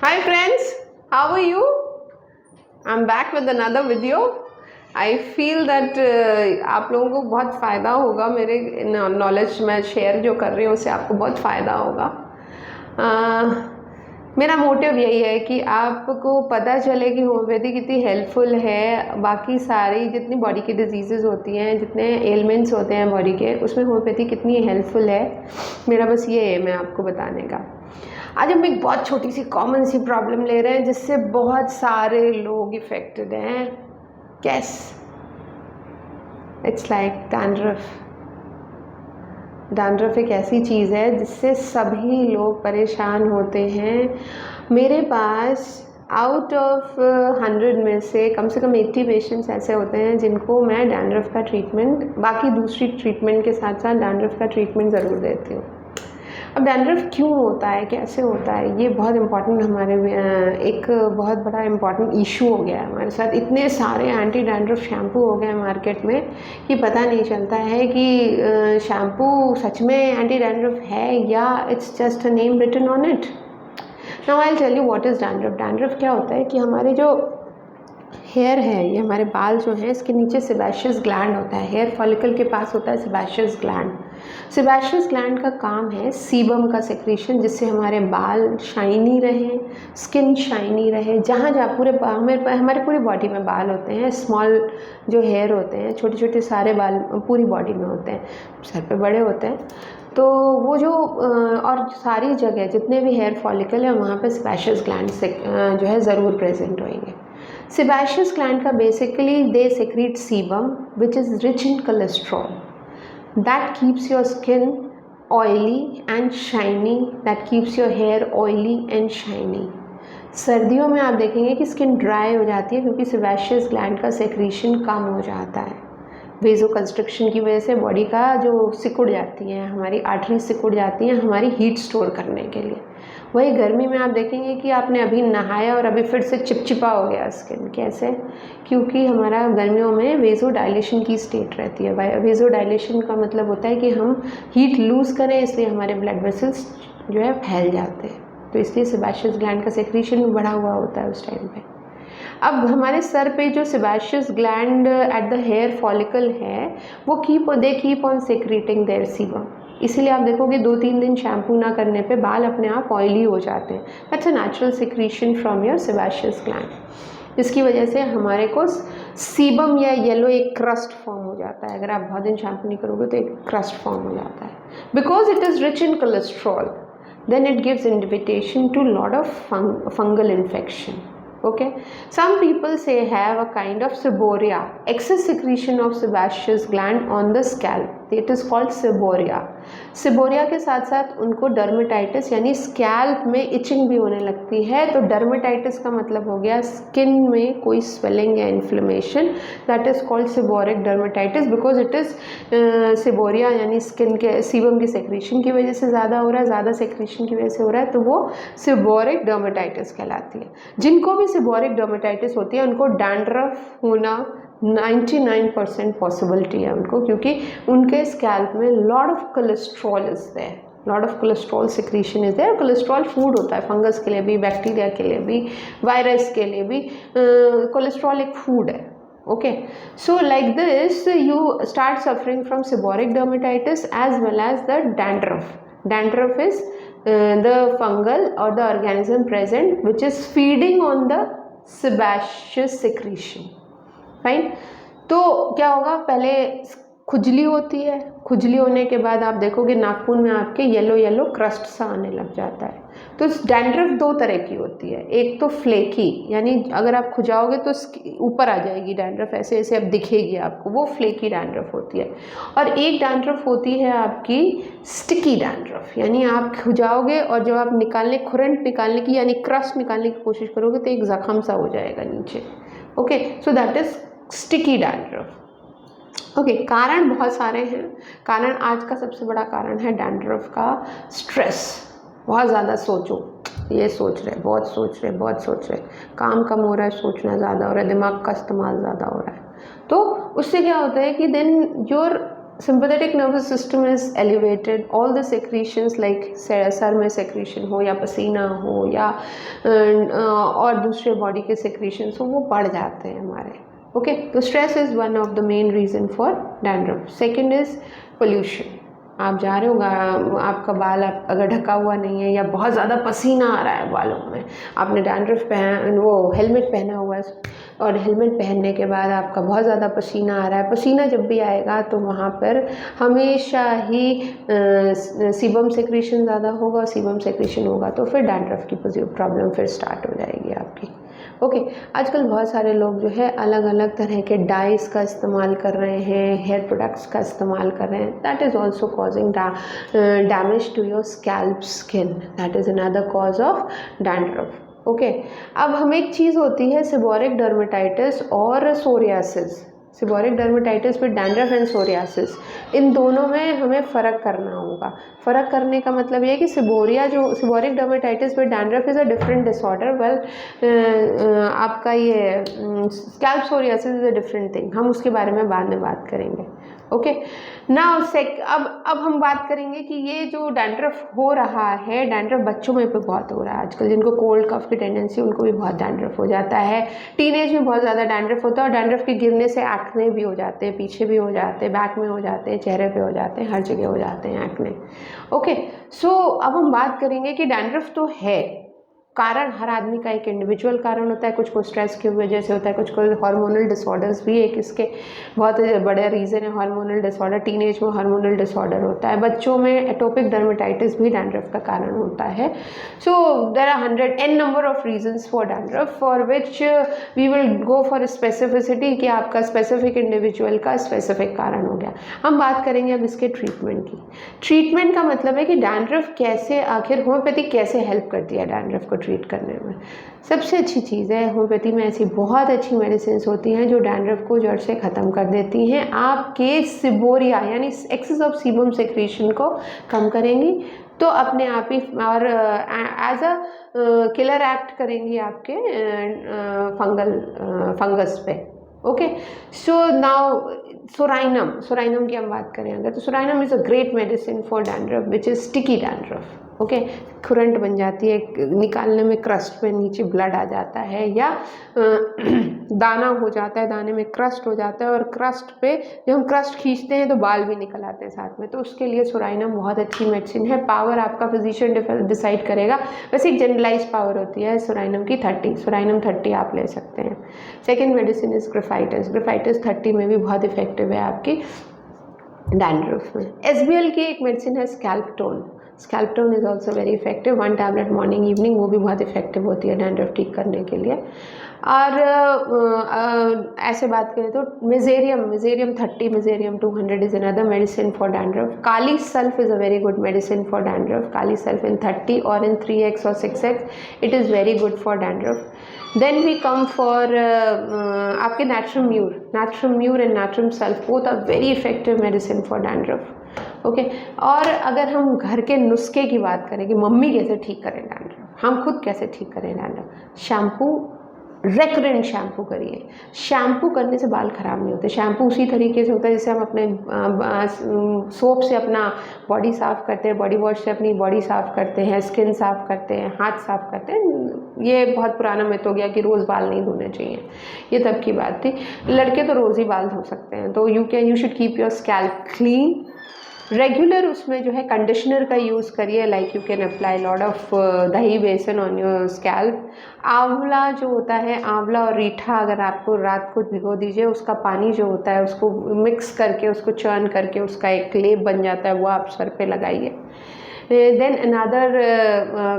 Hi friends, how are you? I'm back with another video. I feel that आप लोगों को बहुत फ़ायदा होगा, मेरे नॉलेज मैं शेयर जो कर रही हूँ उससे आपको बहुत फ़ायदा होगा। मेरा मोटिव यही है कि आपको पता चले कि होम्योपैथी कितनी हेल्पफुल है। बाकी सारी जितनी बॉडी की डिजीज़ेज़ होती हैं, जितने एलिमेंट्स होते हैं बॉडी के, उसमें होम्योपैथी कितनी हेल्पफुल है, मेरा बस ये एम है आपको बताने का। आज हम एक बहुत छोटी सी कॉमन सी प्रॉब्लम ले रहे हैं जिससे बहुत सारे लोग इफ़ेक्टेड हैं। Yes, it's like dandruff. Dandruff एक ऐसी चीज़ है जिससे सभी लोग परेशान होते हैं। मेरे पास आउट ऑफ 100 में से कम 80 पेशेंट्स ऐसे होते हैं जिनको मैं डैंड्रफ का ट्रीटमेंट, बाकी दूसरी ट्रीटमेंट के साथ साथ डैंड्रफ का ट्रीटमेंट ज़रूर देती हूँ। अब डैंड्रफ क्यों होता है, कैसे होता है, ये बहुत इम्पॉर्टेंट हमारे एक बहुत बड़ा इम्पॉर्टेंट इशू हो गया है हमारे साथ। इतने सारे एंटी डैंड्रफ शैम्पू हो गए मार्केट में कि पता नहीं चलता है कि शैम्पू सच में एंटी डैंड्रफ है या it's just a name written on it. Now I will tell you what is dandruff. Dandruff क्या होता है कि हमारे जो हेयर है, ये हमारे बाल जो हैं, इसके नीचे सेबेशियस ग्लैंड होता है। हेयर फॉलिकल के पास होता है सेबेशियस ग्लैंड। सेबेशियस ग्लैंड का काम है सीबम का सेक्रेशन, जिससे हमारे बाल शाइनी रहें, स्किन शाइनी रहे। जहाँ जहाँ हमारे पूरी बॉडी में बाल होते हैं, स्मॉल जो हेयर होते हैं, छोटे छोटे सारे बाल पूरी बॉडी में होते हैं, सर पे बड़े होते हैं। तो वो जो और सारी जगह जितने भी हेयर फॉलिकल है वहाँ पे सेबेशियस ग्लैंड से जो है ज़रूर प्रेजेंट होंगे। Sebaceous gland का basically they secrete sebum which is rich in cholesterol that keeps your skin oily and shiny, that keeps your hair oily and shiny. सर्दियों में आप देखेंगे कि स्किन ड्राई हो जाती है क्योंकि सेबेशियस ग्लैंड का सेक्रीशन कम हो जाता है। वेजो कंस्ट्रक्शन की वजह से बॉडी का जो सिकुड़ जाती है, हमारी आर्टरी सिकुड़ जाती हैं हमारी हीट स्टोर करने के लिए। वही गर्मी में आप देखेंगे कि आपने अभी नहाया और अभी फिर से चिपचिपा हो गया स्किन। कैसे? क्योंकि हमारा गर्मियों में वेजो डायलेशन की स्टेट रहती है। वेजो डायलेशन का मतलब होता है कि हम हीट लूज़ करें, इसलिए हमारे ब्लड वेसल्स जो है फैल जाते हैं। तो इसलिए सेबेशियस ग्लैंड का सेक्रीशन भी बढ़ा हुआ होता है उस टाइम पे। अब हमारे सर पे जो sebaceous gland at the hair follicle है वो keep on secreting their sebum. इसीलिए आप देखोगे 2-3 दिन शैम्पू ना करने पे बाल अपने आप ऑयली हो जाते हैं। That's a natural secretion from your sebaceous gland. इसकी वजह से हमारे को सीबम या येलो एक क्रस्ट फॉर्म हो जाता है। अगर आप बहुत दिन शैम्पू नहीं करोगे तो एक क्रस्ट फॉर्म हो जाता है। Because it is rich in cholesterol, then it gives invitation to lot of fungal infection. Okay, some people say have a kind of seborrhea, excess secretion of sebaceous gland on the scalp, it is called seborrhea. Seborrhoea के साथ साथ उनको dermatitis यानी scalp में etching भी होने लगती है। तो डर्मेटाइटिस का मतलब हो गया स्किन में कोई स्वेलिंग या inflammation, that is called seborrhoeic dermatitis because it is seborrhoea यानी स्किन के सीबम की सेक्रेशन की वजह से ज़्यादा हो रहा है, ज़्यादा सेक्रेशन की वजह से हो रहा है, तो वो सेबोरिक डर्मेटाइटिस कहलाती है। जिनको भी सेबोरिक डर्मेटाइटिस होती है उनको डैंड्रफ होना 99% पॉसिबिलिटी है उनको, क्योंकि उनके स्कैल्प में lot of cholesterol is there, lot of cholesterol secretion is there. Cholesterol food होता है फंगस के लिए भी, बैक्टीरिया के लिए भी, वायरस के लिए भी। कोलेस्ट्रॉल एक फूड है। Okay, so like this you start suffering from seborrheic dermatitis as well as the dandruff. Dandruff is the fungal or the organism present which is feeding on the sebaceous secretion. Fine. तो क्या होगा, पहले खुजली होती है, खुजली होने के बाद आप देखोगे नाखून में आपके येलो येलो क्रस्ट सा आने लग जाता है। तो डैंड्रफ 2 तरह की होती है, एक तो फ्लेकी यानी अगर आप खुजाओगे तो ऊपर आ जाएगी डैंड्रफ, ऐसे ऐसे अब दिखेगी आपको, वो फ्लेकी डैंड्रफ होती है। और एक डैंड्रफ होती है आपकी स्टिकी डैंड्रफ, यानी आप खुजाओगे और जब आप खुरंट निकालने की यानी क्रस्ट निकालने की कोशिश करोगे तो एक जख्म सा हो जाएगा नीचे। Okay, so that is sticky dandruff. Okay, कारण बहुत सारे हैं। कारण आज का सबसे बड़ा कारण है डैंड्रफ का स्ट्रेस। बहुत ज़्यादा सोचो, ये सोच रहे, बहुत सोच रहे, काम कम हो रहा है, सोचना ज़्यादा हो रहा है, दिमाग का इस्तेमाल ज़्यादा हो रहा है। तो उससे क्या होता है कि then your sympathetic nervous system is elevated, all the secretions like सर में सेक्रीशन हो या पसीना हो या और दूसरे बॉडी के सेक्रीशंस हो वो बढ़ जाते हैं हमारे। ओके, तो stress is one of the main reason for dandruff. Second is pollution. आप जा रहे हो, आपका बाल अगर ढका हुआ नहीं है या बहुत ज़्यादा पसीना आ रहा है बालों में, आपने डैंड्रफ वो हेलमेट पहना हुआ है और हेलमेट पहनने के बाद आपका बहुत ज़्यादा पसीना आ रहा है, पसीना जब भी आएगा तो वहाँ पर हमेशा ही सीबम सेक्रेशन ज़्यादा होगा, सीबम सेक्रेशन होगा तो फिर डैंड्रफ की प्रॉब्लम फिर स्टार्ट हो जाएगी आपकी। ओके, आजकल बहुत सारे लोग जो है अलग अलग तरह के डाइस का इस्तेमाल कर रहे हैं, हेयर प्रोडक्ट्स का इस्तेमाल कर रहे हैं, that is also causing damage to your scalp skin, that is another cause of dandruff. Okay, अब हम एक चीज़ होती है सेबोरिक डर्मेटाइटिस और psoriasis. Seborrheic dermatitis with dandruff and psoriasis, इन दोनों में हमें फ़र्क करना होगा। फ़र्क करने का मतलब ये है कि seborrhoeic dermatitis with dandruff is a different disorder, well आपका ये scalp psoriasis is a different thing, हम उसके बारे में बाद में बात करेंगे। ओके, नाउ अब हम बात करेंगे कि ये जो डैंड्रफ हो रहा है, डैंड्रफ बच्चों में भी बहुत हो रहा है आजकल, जिनको कोल्ड कफ की टेंडेंसी उनको भी बहुत डैंड्रफ हो जाता है, टीनेज में बहुत ज़्यादा डैंड्रफ होता है और डैंड्रफ के गिरने से एक्ने भी हो जाते हैं, पीछे भी हो जाते हैं, बैक में हो जाते हैं, चेहरे पे हो जाते हैं, हर जगह हो जाते हैं एक्ने। ओके, सो अब हम बात करेंगे कि डैंड्रफ तो है, कारण हर आदमी का एक इंडिविजुअल कारण होता है, कुछ को स्ट्रेस की वजह से होता है, कुछ को हार्मोनल डिसऑर्डर्स भी एक इसके बहुत बड़े रीज़न है। हार्मोनल डिसऑर्डर, टीनेज में हार्मोनल डिसऑर्डर होता है, बच्चों में एटोपिक डर्मेटाइटिस भी डैंड्रफ का कारण होता है। So there are 100 number of reasons for dandruff for which we will go for specificity कि आपका स्पेसिफिक इंडिविजुअल का स्पेसिफिक कारण हो गया। हम बात करेंगे अब इसके ट्रीटमेंट की। ट्रीटमेंट का मतलब है कि डैंड्रफ कैसे, आखिर होम्योपैथी कैसे हेल्प करती है डैंड्रफ को ट्रीट करने में। सबसे अच्छी चीज़ है, होम्योपैथी में ऐसी बहुत अच्छी मेडिसिन होती हैं जो डैंड्रफ को जड़ से ख़त्म कर देती हैं, आपके सिबोरिया यानी एक्सेस ऑफ सीबम सेक्रेशन को कम करेंगी, तो अपने आप ही और एज अ किलर एक्ट करेंगी आपके फंगस पे। ओके, सो नाउ सोराइनम की हम बात करें अगर, तो psorinum is a great medicine for dandruff which is sticky dandruff. Okay, खुरंट बन जाती है, निकालने में क्रस्ट पे नीचे ब्लड आ जाता है या दाना हो जाता है, दाने में क्रस्ट हो जाता है और क्रस्ट पे जब हम क्रस्ट खींचते हैं तो बाल भी निकल आते हैं साथ में, तो उसके लिए सोराइनम बहुत अच्छी मेडिसिन है। पावर आपका फिजिशियन डिसाइड करेगा, वैसे एक जनरलाइज पावर होती है सोराइनम की 30, सोराइनम 30 आप ले सकते हैं। सेकेंड मेडिसिन इज ग्रेफाइटिस 30 में भी बहुत इफेक्टिव है आपकी डैंड्रफ में। SBL की एक मेडिसिन है scalp tone is also very effective, 1 tablet morning evening, वो भी बहुत इफेक्टिव होती है डैंड्रफ ठीक करने के लिए। और ऐसे बात करें तो mezereum 30, mezereum 200 is another medicine for dandruff. Kali sulph is a very good medicine for dandruff, kali sulph in 30 और इन 3x और 6x it is very good for dandruff. Then we come for आपके natrum mur and natrum sulph, both are very effective medicine for dandruff. Okay, और अगर हम घर के नुस्खे की बात करें कि मम्मी कैसे ठीक करें डैंड्रफ, हम खुद कैसे ठीक करें डैंड्रफ, शैम्पू, रेकरेंट शैम्पू करिए। शैम्पू करने से बाल ख़राब नहीं होते, शैम्पू उसी तरीके से होता है जैसे हम अपने सोप से अपना बॉडी साफ़ करते हैं, बॉडी वॉश से अपनी बॉडी साफ़ करते हैं, स्किन साफ़ करते हैं, हाथ साफ़ करते हैं। ये बहुत पुराना मिथ हो गया कि रोज़ बाल नहीं धोने चाहिए, ये तब की बात थी। लड़के तो रोज़ ही बाल धो सकते हैं, तो you should keep your scalp clean regular. उसमें जो है कंडीशनर का यूज़ करिए, like you can apply lot of दही बेसन ऑन योर स्कैल्प। आंवला जो होता है, आंवला और रीठा अगर आपको रात को भिगो दीजिए, उसका पानी जो होता है उसको मिक्स करके, उसको चर्न करके उसका एक लेप बन जाता है, वो आप सर पे लगाइए। Then another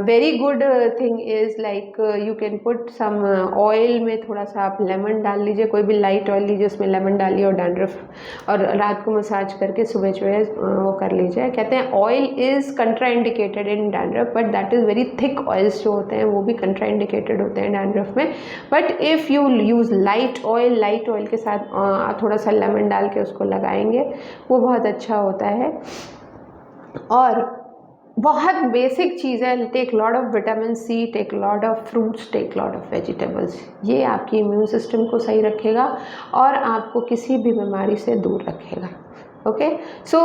very good thing is like you can put some oil में थोड़ा सा आप लेमन डाल लीजिए, कोई भी लाइट ऑयल लीजिए, उसमें लेमन डालिए और डैंड्रफ, और रात को मसाज करके सुबह जो है वो कर लीजिए। कहते हैं oil is contraindicated in dandruff, but that is very thick oils जो होते हैं वो भी कंट्राइंडिकेटेड होते हैं डैंड्रफ में। But if you use light oil के साथ थोड़ा सा लेमन डाल के उसको लगाएंगे, वो बहुत अच्छा होता है। और बहुत बेसिक चीज़ है, take lot of vitamin C, take lot of fruits, take lot of vegetables. ये आपकी इम्यून सिस्टम को सही रखेगा और आपको किसी भी बीमारी से दूर रखेगा। Okay, so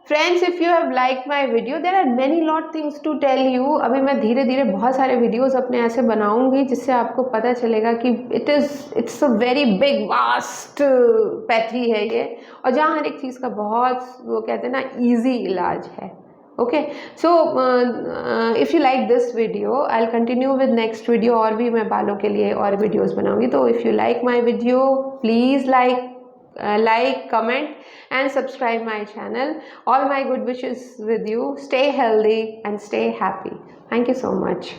friends, if you have like my video, there are many lot things to tell you. अभी मैं धीरे धीरे बहुत सारे वीडियोज़ अपने ऐसे बनाऊंगी जिससे आपको पता चलेगा कि it's a very big vast pathy है ये, और जहाँ हर एक चीज़ का बहुत, वो कहते हैं ना, ईजी इलाज है. Okay, so if you like this video, I will continue with next video. और भी मैं बालों के लिए और वीडियोज़ बनाऊंगी. तो if you like my video, please like, comment and subscribe my channel. All my good wishes with you. Stay healthy and stay happy. Thank you so much.